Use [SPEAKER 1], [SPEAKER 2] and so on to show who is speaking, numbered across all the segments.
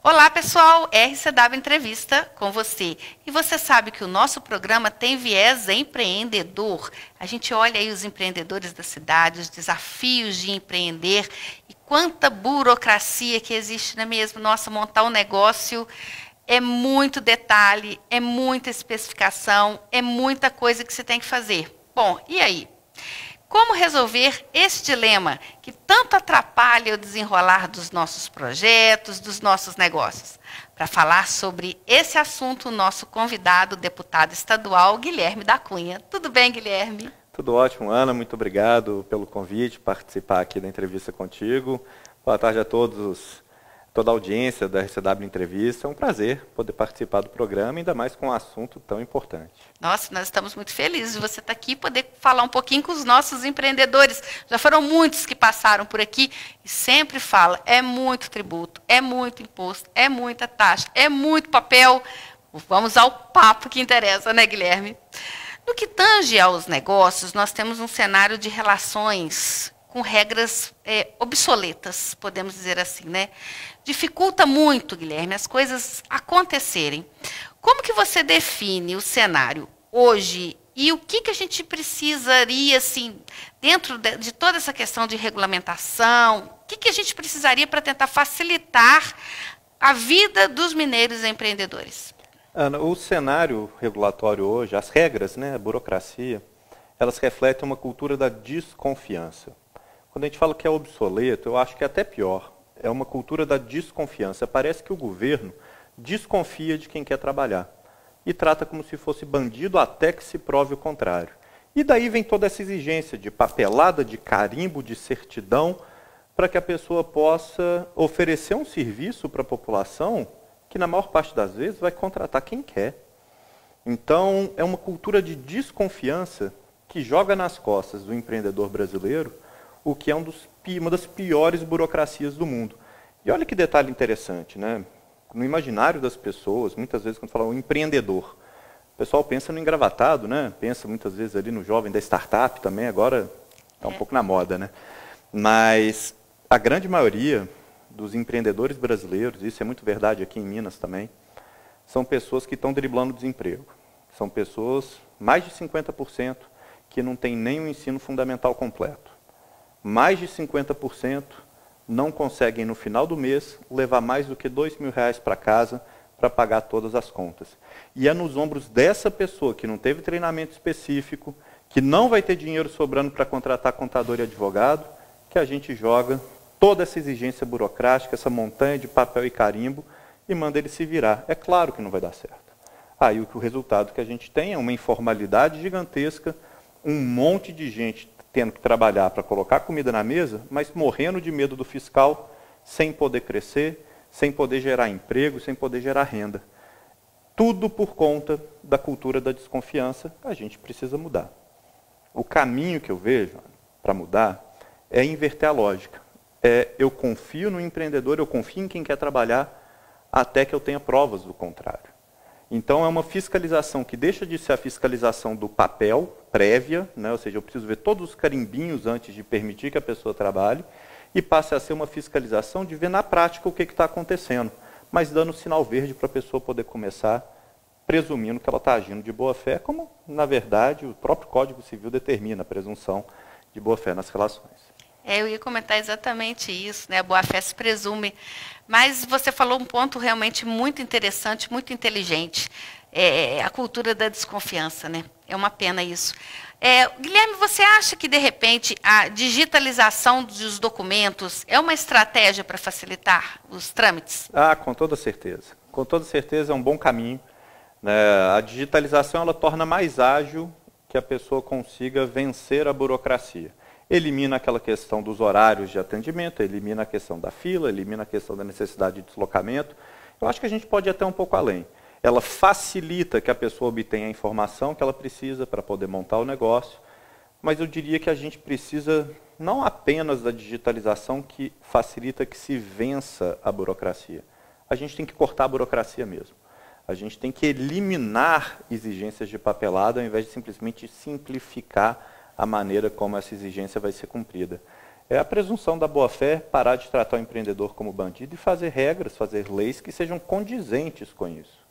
[SPEAKER 1] Olá, pessoal, RCW Entrevista com você. E você sabe que o nosso programa tem viés empreendedor. A gente olha aí os empreendedores da cidade, os desafios de empreender e quanta burocracia que existe, não é mesmo? Nossa, montar um negócio é muito detalhe, é muita especificação, é muita coisa que você tem que fazer. Bom, e aí? Como resolver esse dilema que tanto atrapalha o desenrolar dos nossos projetos, dos nossos negócios? Para falar sobre esse assunto, o nosso convidado, o deputado estadual, Guilherme da Cunha. Tudo bem, Guilherme?
[SPEAKER 2] Tudo ótimo, Ana. Muito obrigado pelo convite, participar aqui da entrevista contigo. Boa tarde a todos, toda a audiência da RCW Entrevista. É um prazer poder participar do programa, ainda mais com um assunto tão importante.
[SPEAKER 1] Nossa, nós estamos muito felizes de você estar aqui e poder falar um pouquinho com os nossos empreendedores. Já foram muitos que passaram por aqui e sempre fala, é muito tributo, é muito imposto, é muita taxa, é muito papel. Vamos ao papo que interessa, né, Guilherme? No que tange aos negócios, nós temos um cenário de relações com regras obsoletas, podemos dizer assim, né? Dificulta muito, Guilherme, as coisas acontecerem. Como que você define o cenário hoje e o que a gente precisaria, assim, dentro de toda essa questão de regulamentação, o que a gente precisaria para tentar facilitar a vida dos mineiros empreendedores?
[SPEAKER 2] Ana, o cenário regulatório hoje, as regras, né, a burocracia, elas refletem uma cultura da desconfiança. Quando a gente fala que é obsoleto, eu acho que é até pior. É uma cultura da desconfiança. Parece que o governo desconfia de quem quer trabalhar e trata como se fosse bandido até que se prove o contrário. E daí vem toda essa exigência de papelada, de carimbo, de certidão, para que a pessoa possa oferecer um serviço para a população que, na maior parte das vezes, vai contratar quem quer. Então, é uma cultura de desconfiança que joga nas costas do empreendedor brasileiro o que é uma das piores burocracias do mundo. E olha que detalhe interessante, né? No imaginário das pessoas, muitas vezes quando falam empreendedor, o pessoal pensa no engravatado, né? Pensa muitas vezes ali no jovem da startup também, agora está um pouco na moda, né? Mas a grande maioria dos empreendedores brasileiros, isso é muito verdade aqui em Minas também, são pessoas que estão driblando o desemprego. São pessoas, mais de 50%, que não têm nem o ensino fundamental completo. Mais de 50% não conseguem, no final do mês, levar mais do que R$2.000 para casa para pagar todas as contas. E é nos ombros dessa pessoa que não teve treinamento específico, que não vai ter dinheiro sobrando para contratar contador e advogado, que a gente joga toda essa exigência burocrática, essa montanha de papel e carimbo, e manda ele se virar. É claro que não vai dar certo. Aí o resultado que a gente tem é uma informalidade gigantesca, um monte de gente tendo que trabalhar para colocar comida na mesa, mas morrendo de medo do fiscal, sem poder crescer, sem poder gerar emprego, sem poder gerar renda. Tudo por conta da cultura da desconfiança, a gente precisa mudar. O caminho que eu vejo para mudar é inverter a lógica. Eu confio no empreendedor, eu confio em quem quer trabalhar, até que eu tenha provas do contrário. Então, é uma fiscalização que deixa de ser a fiscalização do papel, prévia, né? Ou seja, eu preciso ver todos os carimbinhos antes de permitir que a pessoa trabalhe, e passe a ser uma fiscalização de ver na prática o que está acontecendo, mas dando sinal verde para a pessoa poder começar, presumindo que ela está agindo de boa fé, como, na verdade, o próprio Código Civil determina a presunção de boa fé nas relações.
[SPEAKER 1] Eu ia comentar exatamente isso, né? A boa-fé se presume. Mas você falou um ponto realmente muito interessante, muito inteligente. A cultura da desconfiança, né? É uma pena isso. Guilherme, você acha que, de repente, a digitalização dos documentos é uma estratégia para facilitar os trâmites?
[SPEAKER 2] Ah, com toda certeza. Com toda certeza é um bom caminho, né? A digitalização ela torna mais ágil que a pessoa consiga vencer a burocracia. Elimina aquela questão dos horários de atendimento, elimina a questão da fila, elimina a questão da necessidade de deslocamento. Eu acho que a gente pode ir até um pouco além. Ela facilita que a pessoa obtenha a informação que ela precisa para poder montar o negócio, mas eu diria que a gente precisa não apenas da digitalização que facilita que se vença a burocracia. A gente tem que cortar a burocracia mesmo. A gente tem que eliminar exigências de papelada ao invés de simplesmente simplificar a maneira como essa exigência vai ser cumprida. É a presunção da boa-fé, parar de tratar o empreendedor como bandido e fazer regras, fazer leis que sejam condizentes com isso.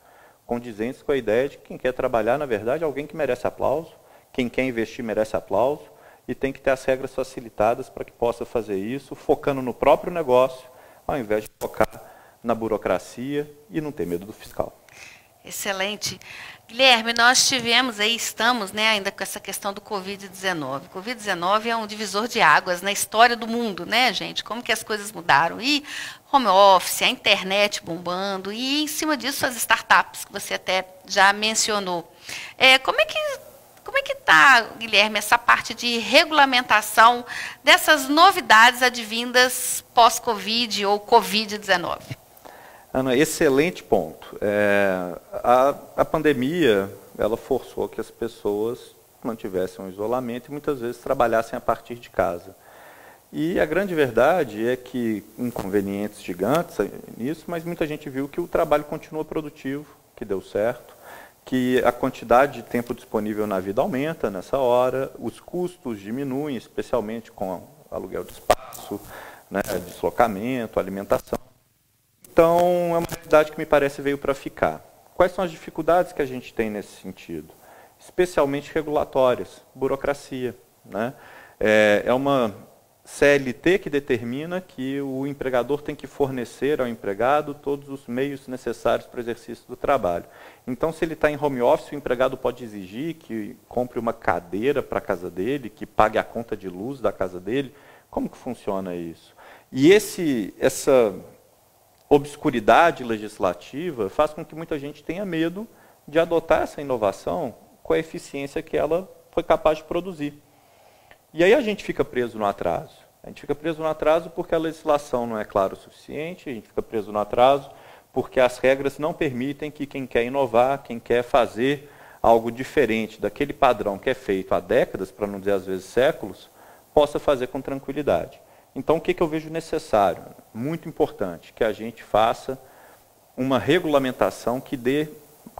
[SPEAKER 2] Condizentes com a ideia de que quem quer trabalhar, na verdade, é alguém que merece aplauso, quem quer investir merece aplauso, e tem que ter as regras facilitadas para que possa fazer isso, focando no próprio negócio, ao invés de focar na burocracia e não ter medo do fiscal.
[SPEAKER 1] Excelente. Guilherme, nós tivemos aí, estamos, né, ainda com essa questão do Covid-19. Covid-19 é um divisor de águas na história do mundo, né, gente? Como que as coisas mudaram. E home office, a internet bombando, e em cima disso as startups, que você até já mencionou. Como é que está, Guilherme, essa parte de regulamentação dessas novidades advindas pós-Covid ou Covid-19?
[SPEAKER 2] Ana, excelente ponto. A pandemia, ela forçou que as pessoas mantivessem um isolamento e muitas vezes trabalhassem a partir de casa. E a grande verdade é que, inconvenientes gigantes nisso, mas muita gente viu que o trabalho continua produtivo, que deu certo, que a quantidade de tempo disponível na vida aumenta nessa hora, os custos diminuem, especialmente com aluguel de espaço, né, deslocamento, alimentação. Então, é uma realidade que me parece veio para ficar. Quais são as dificuldades que a gente tem nesse sentido? Especialmente regulatórias, burocracia, né? É uma CLT que determina que o empregador tem que fornecer ao empregado todos os meios necessários para o exercício do trabalho. Então, se ele está em home office, o empregado pode exigir que compre uma cadeira para a casa dele, que pague a conta de luz da casa dele. Como que funciona isso? E essa obscuridade legislativa faz com que muita gente tenha medo de adotar essa inovação com a eficiência que ela foi capaz de produzir. E aí a gente fica preso no atraso. A gente fica preso no atraso porque a legislação não é clara o suficiente, a gente fica preso no atraso porque as regras não permitem que quem quer inovar, quem quer fazer algo diferente daquele padrão que é feito há décadas, para não dizer às vezes séculos, possa fazer com tranquilidade. Então, o que eu vejo necessário? Muito importante, que a gente faça uma regulamentação que dê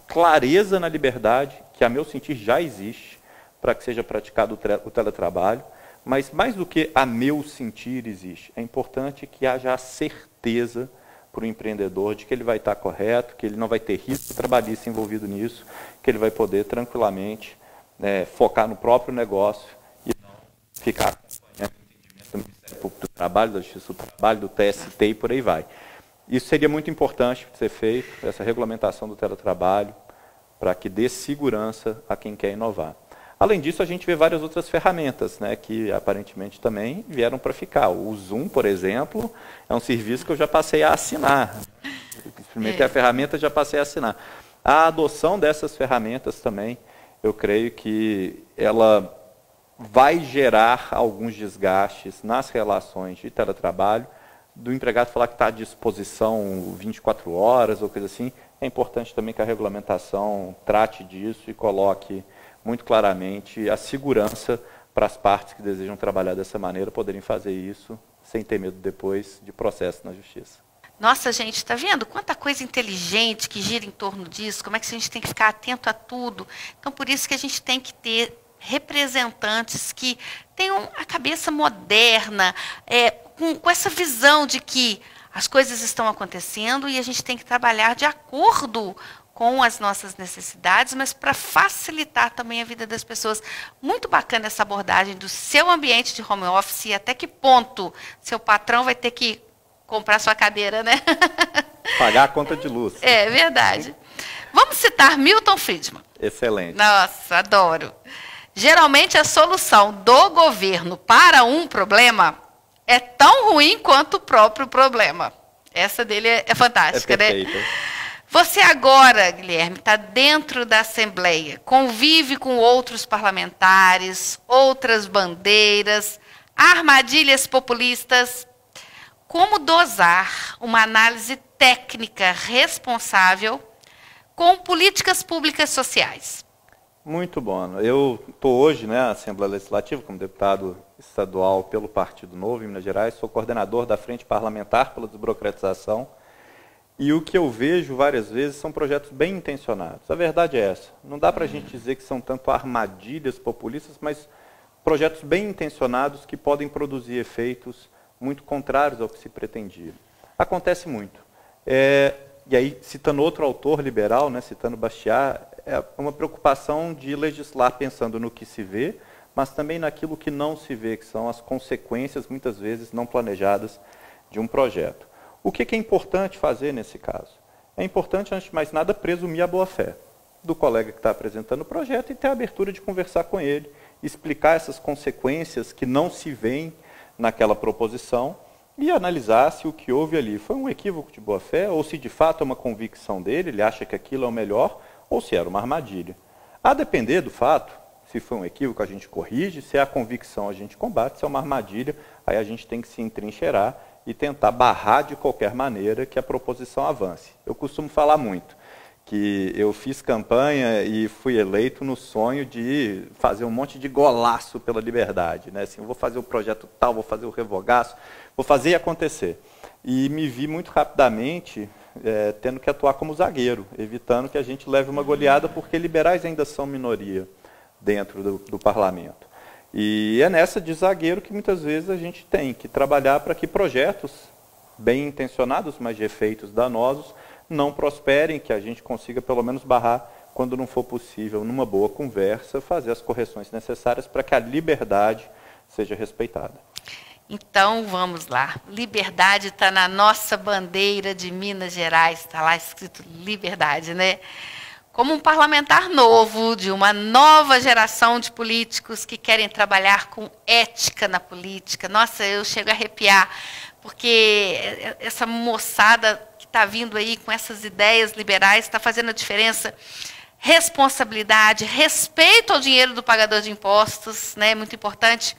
[SPEAKER 2] clareza na liberdade, que a meu sentir já existe, para que seja praticado o teletrabalho, mas mais do que a meu sentir existe, é importante que haja a certeza para o empreendedor de que ele vai estar correto, que ele não vai ter risco trabalhista envolvido nisso, que ele vai poder tranquilamente focar no próprio negócio e não ficar acompanhando o entendimento do Ministério Público do Trabalho, da Justiça do Trabalho, do TST e por aí vai. Isso seria muito importante ser feito, essa regulamentação do teletrabalho, para que dê segurança a quem quer inovar. Além disso, a gente vê várias outras ferramentas, né, que aparentemente também vieram para ficar. O Zoom, por exemplo, é um serviço que eu já passei a assinar. Experimentei a ferramenta e já passei a assinar. A adoção dessas ferramentas também, eu creio que ela vai gerar alguns desgastes nas relações de teletrabalho, do empregado falar que está à disposição 24 horas ou coisa assim. É importante também que a regulamentação trate disso e coloque muito claramente a segurança para as partes que desejam trabalhar dessa maneira poderem fazer isso sem ter medo depois de processo na justiça.
[SPEAKER 1] Nossa, gente, está vendo quanta coisa inteligente que gira em torno disso? Como é que a gente tem que ficar atento a tudo? Então, por isso que a gente tem que ter representantes que tenham a cabeça moderna, com essa visão de que as coisas estão acontecendo e a gente tem que trabalhar de acordo com as nossas necessidades, mas para facilitar também a vida das pessoas. Muito bacana essa abordagem do seu ambiente de home office e até que ponto seu patrão vai ter que comprar sua cadeira, né?
[SPEAKER 2] Pagar a conta de luz.
[SPEAKER 1] É verdade. Vamos citar Milton Friedman.
[SPEAKER 2] Excelente.
[SPEAKER 1] Nossa, adoro. Geralmente a solução do governo para um problema é tão ruim quanto o próprio problema. Essa dele é fantástica, né? Você agora, Guilherme, está dentro da Assembleia, convive com outros parlamentares, outras bandeiras, armadilhas populistas. Como dosar uma análise técnica responsável com políticas públicas sociais?
[SPEAKER 2] Muito bom. Eu estou hoje na Assembleia Legislativa como deputado estadual pelo Partido Novo em Minas Gerais, sou coordenador da Frente Parlamentar pela Desburocratização. E o que eu vejo várias vezes são projetos bem intencionados. A verdade é essa. Não dá para a gente dizer que são tanto armadilhas populistas, mas projetos bem intencionados que podem produzir efeitos muito contrários ao que se pretendia. Acontece muito. E aí, citando outro autor liberal, né, citando Bastiat, é uma preocupação de legislar pensando no que se vê, mas também naquilo que não se vê, que são as consequências, muitas vezes, não planejadas de um projeto. O que é importante fazer nesse caso? É importante, antes de mais nada, presumir a boa-fé do colega que está apresentando o projeto e ter a abertura de conversar com ele, explicar essas consequências que não se veem naquela proposição e analisar se o que houve ali foi um equívoco de boa-fé ou se de fato é uma convicção dele, ele acha que aquilo é o melhor ou se era uma armadilha. A depender do fato, se foi um equívoco a gente corrige, se é a convicção a gente combate, se é uma armadilha, aí a gente tem que se entrincheirar e tentar barrar de qualquer maneira que a proposição avance. Eu costumo falar muito que eu fiz campanha e fui eleito no sonho de fazer um monte de golaço pela liberdade, né? Assim, eu vou fazer o projeto tal, vou fazer o revogaço, vou fazer e acontecer. E me vi muito rapidamente tendo que atuar como zagueiro, evitando que a gente leve uma goleada, porque liberais ainda são minoria dentro do parlamento. E é nessa de zagueiro que muitas vezes a gente tem que trabalhar para que projetos bem intencionados, mas de efeitos danosos, não prosperem, que a gente consiga pelo menos barrar, quando não for possível, numa boa conversa, fazer as correções necessárias para que a liberdade seja respeitada.
[SPEAKER 1] Então, vamos lá. Liberdade está na nossa bandeira de Minas Gerais, está lá escrito liberdade, né? Como um parlamentar novo, de uma nova geração de políticos que querem trabalhar com ética na política, nossa, eu chego a arrepiar, porque essa moçada que está vindo aí com essas ideias liberais está fazendo a diferença. Responsabilidade, respeito ao dinheiro do pagador de impostos, né, muito importante.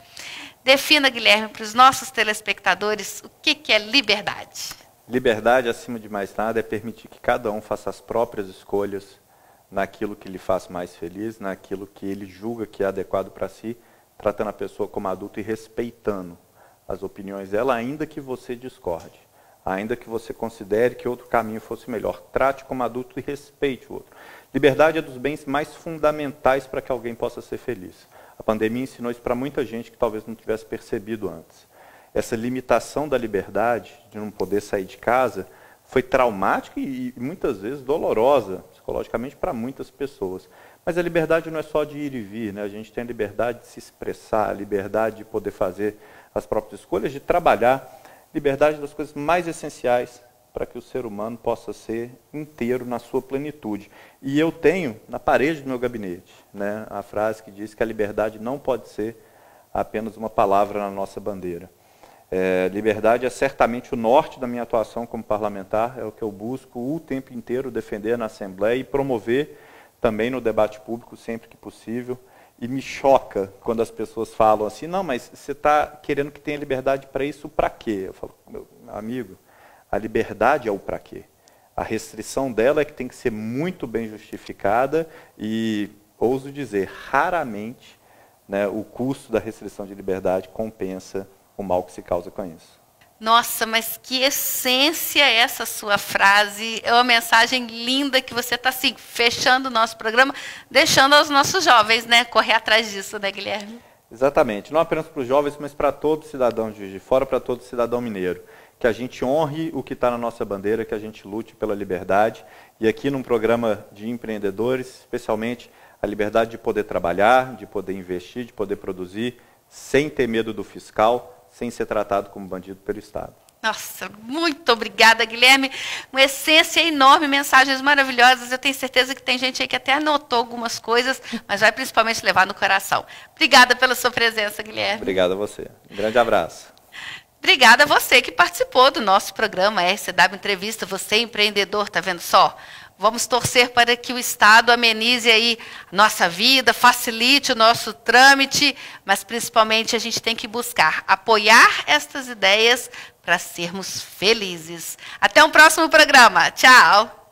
[SPEAKER 1] Defina, Guilherme, para os nossos telespectadores, o que é liberdade?
[SPEAKER 2] Liberdade, acima de mais nada, é permitir que cada um faça as próprias escolhas naquilo que lhe faz mais feliz, naquilo que ele julga que é adequado para si, tratando a pessoa como adulto e respeitando as opiniões dela, ainda que você discorde, ainda que você considere que outro caminho fosse melhor. Trate como adulto e respeite o outro. Liberdade é dos bens mais fundamentais para que alguém possa ser feliz. A pandemia ensinou isso para muita gente que talvez não tivesse percebido antes. Essa limitação da liberdade, de não poder sair de casa, foi traumática e muitas vezes dolorosa, psicologicamente, para muitas pessoas. Mas a liberdade não é só de ir e vir, né? A gente tem a liberdade de se expressar, a liberdade de poder fazer as próprias escolhas, de trabalhar, liberdade das coisas mais essenciais para que o ser humano possa ser inteiro na sua plenitude. E eu tenho na parede do meu gabinete, né, a frase que diz que a liberdade não pode ser apenas uma palavra na nossa bandeira. Liberdade é certamente o norte da minha atuação como parlamentar, é o que eu busco o tempo inteiro defender na Assembleia e promover também no debate público sempre que possível. E me choca quando as pessoas falam assim, não, mas você está querendo que tenha liberdade para isso, para quê? Eu falo, meu amigo, a liberdade é o para quê. A restrição dela é que tem que ser muito bem justificada e, ouso dizer, raramente, né, o custo da restrição de liberdade compensa o mal que se causa com isso.
[SPEAKER 1] Nossa, mas que essência é essa sua frase? É uma mensagem linda que você está assim, fechando o nosso programa, deixando aos nossos jovens, né, correr atrás disso, né, Guilherme?
[SPEAKER 2] Exatamente, não apenas para os jovens, mas para todo cidadão de Juiz de Fora, para todo cidadão mineiro. Que a gente honre o que está na nossa bandeira, que a gente lute pela liberdade. E aqui num programa de empreendedores, especialmente a liberdade de poder trabalhar, de poder investir, de poder produzir, sem ter medo do fiscal, sem ser tratado como bandido pelo Estado.
[SPEAKER 1] Nossa, muito obrigada, Guilherme. Uma essência enorme, mensagens maravilhosas. Eu tenho certeza que tem gente aí que até anotou algumas coisas, mas vai principalmente levar no coração. Obrigada pela sua presença, Guilherme.
[SPEAKER 2] Obrigado a você. Um grande abraço.
[SPEAKER 1] Obrigada a você que participou do nosso programa RCW Entrevista. Você, empreendedor, está vendo só? Vamos torcer para que o Estado amenize aí a nossa vida, facilite o nosso trâmite, mas principalmente a gente tem que buscar apoiar estas ideias para sermos felizes. Até um próximo programa. Tchau!